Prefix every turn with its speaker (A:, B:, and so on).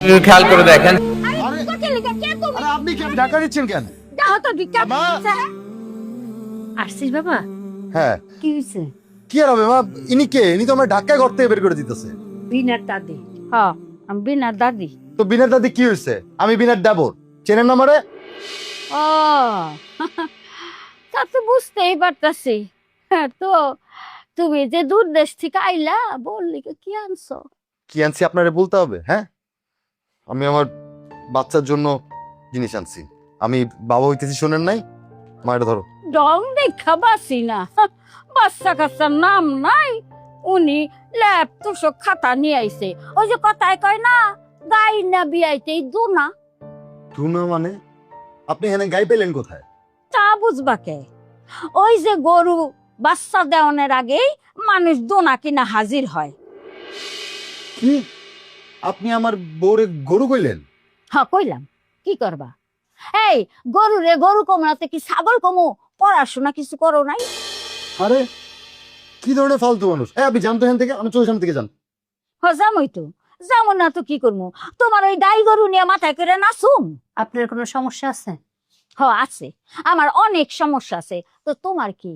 A: খেয়াল করে দেখেন।
B: আপনি কি ঢাকা দিচ্ছেন কেন?
C: আসছিস বাবা?
B: হ্যাঁ,
C: কি হয়েছে?
B: কি আর হবে মা? ইনি কে? ইনি তো আমার ঢাকায় ঘর থেকে বের করে দিতেছে।
C: বিনার দাদি। হ্যাঁ, আমি বিনার দাদি।
B: তো বিনার দাদি কি হয়েছে? আমি বিনার দেবর, চেনেন না আমারে?
C: ও তা তো বুঝতেই পারতাছি। হ্যাঁ, তো তুমি যে দূর দেশ থেকে আইলা, বললি কি আনছো?
B: কি আনছি আপনারে বলতে হবে? হ্যাঁ, আমি আমার বাচ্চার জন্য জিনিস আনছি। আমি বাবা হইতেছি, শোনেন নাই? মায়ের ধরো।
C: ডং দেখা বাসি না, বাচ্চা কাচ্চার নাম নাই। উনি ল্যাপ তুষক খাতা নিয়ে আইছে। ওই যে কথায় কয় না, গাই না বিয়াইতেই দুনা।
B: টুনা মানে? আপনি এখানে গাই পেলেন কোথায়?
C: তা বুঝবা কে? ওই যে গরু বাচ্চা দেওয়ানোর আগেই মানুষ দোনা কিনা হাজির হয়।
B: কি? আপনি আমার বউরে গরু কইলেন?
C: হ্যাঁ, কইলাম। কি করবা? এই গরু রে গরু কমলাতে কি ছাগল কমু? পড়াশোনা কিছু করো নাই?
B: আরে কি ধরনের ফালতু মানুষ! আপনি জানতো এখান থেকে, আমি চোখের সামনে থেকে যান।
C: হ, যামই তো। যেমন না তো কি করবো? তোমার ওই গাই গরু নিয়ে মাথায় করে নাচুম?
D: আপনার কোনো সমস্যা আছে?
C: হ, আছে। আমার অনেক সমস্যা আছে। তো তোমার কি?